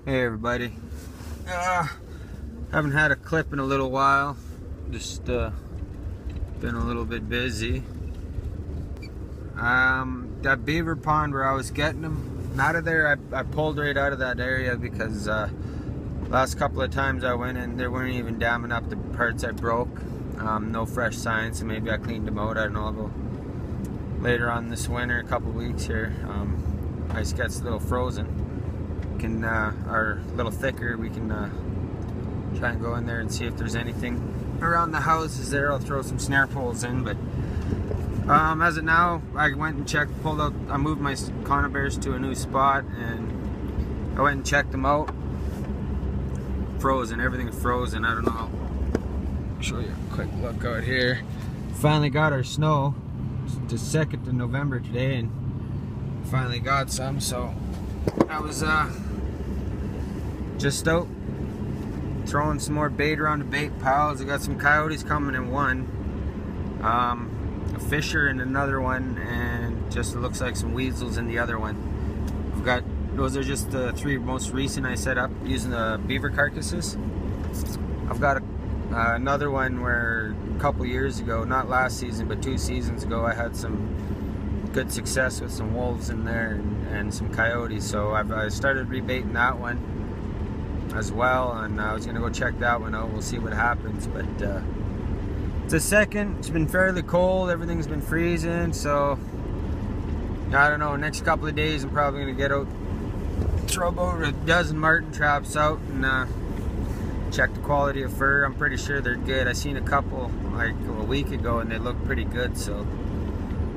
Hey everybody. Haven't had a clip in a little while. Just been a little bit busy. That beaver pond where I was getting them out of there, I pulled right out of that area because last couple of times I went in, they weren't even damming up the parts I broke. No fresh signs, so maybe I cleaned them out. I don't know. I'll go later on this winter, a couple weeks here. Ice gets a little frozen. Can are a little thicker. We can try and go in there and see if there's anything around the houses there. I'll throw some snare poles in, but as of now, I went and checked, pulled out, I moved my conibears to a new spot, and I went and checked them out. Frozen, everything's frozen. I don't know. I'll show you a quick look out here. Finally got our snow. It's the 2nd of November today, and finally got some, so I was just out throwing some more bait around the bait piles. I got some coyotes coming in one, a fisher in another one, and just it looks like some weasels in the other one. I've got, those are just the 3 most recent I set up using the beaver carcasses. I've got another one where a couple years ago, not last season but 2 seasons ago, I had some good success with some wolves in there and some coyotes, so I started rebaiting that one as well, and I was gonna go check that one out. We'll see what happens, but it's a 2nd. It's been fairly cold, everything's been freezing, so I don't know, next couple of days I'm probably gonna get out, throw about a dozen marten traps out and check the quality of fur. I'm pretty sure they're good. I seen a couple like a week ago and they look pretty good, so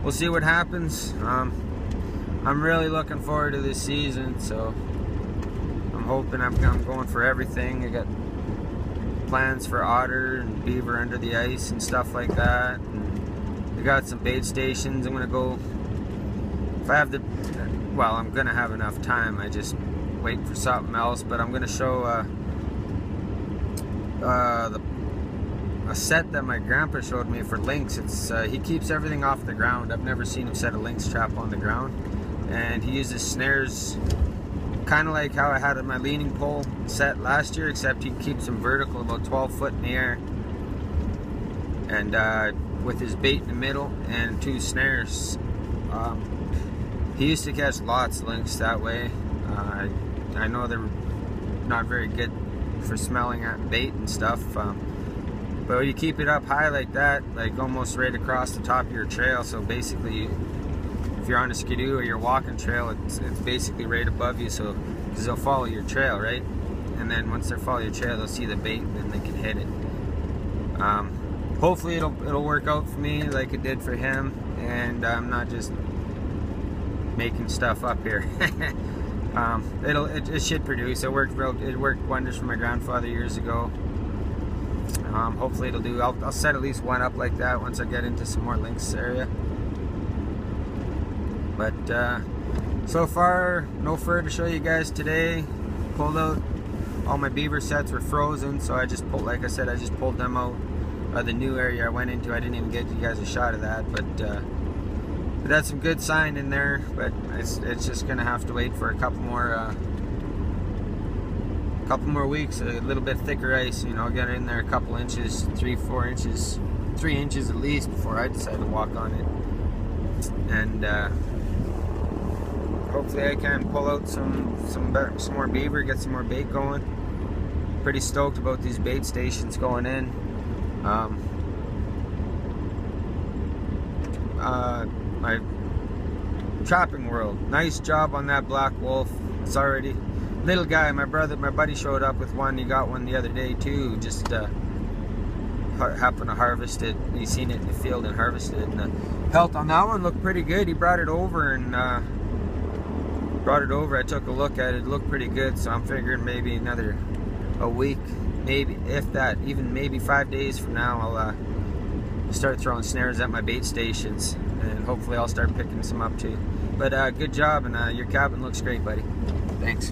we'll see what happens. I'm really looking forward to this season, so I'm hoping I'm going for everything. I got plans for otter and beaver under the ice and stuff like that. And I got some bait stations. I'm gonna go, if I have the, well, I'm gonna have enough time. I just wait for something else, but I'm gonna show a set that my grandpa showed me for lynx. It's he keeps everything off the ground. I've never seen him set a lynx trap on the ground, and he uses snares kind of like how I had my leaning pole set last year, except he keeps them vertical, about 12 foot in the air, and with his bait in the middle and 2 snares. He used to catch lots of lynx that way. I know they're not very good for smelling at bait and stuff, but when you keep it up high like that, like almost right across the top of your trail, so basically if you're on a skidoo or you're walking trail, it's basically right above you, so because they'll follow your trail, right? And then once they follow your trail, they'll see the bait and then they can hit it. Hopefully it'll work out for me like it did for him, and I'm not just making stuff up here. It should produce. It worked wonders for my grandfather years ago. Hopefully it'll do. I'll set at least one up like that once I get into some more lynx area. But so far, no fur to show you guys today. Pulled out, all my beaver sets were frozen, so I just pulled, like I said, I just pulled them out of the new area I went into. I didn't even get you guys a shot of that, but that's some good sign in there. But it's just gonna have to wait for a couple more weeks, a little bit thicker ice, you know, get in there a couple inches, 3-4 inches, 3 inches at least before I decide to walk on it. And hopefully I can pull out some more beaver, get some more bait going. Pretty stoked about these bait stations going in. My trapping world, nice job on that black wolf. It's already little guy. My buddy showed up with one. He got one the other day too. Just happened to harvest it. He seen it in the field and harvested it. And the health on that one looked pretty good. He brought it over and I took a look at it. It looked pretty good. So I'm figuring maybe a week, maybe if that, even maybe 5 days from now, I'll start throwing snares at my bait stations, and hopefully I'll start picking some up too. But good job, and your cabin looks great, buddy. Thanks.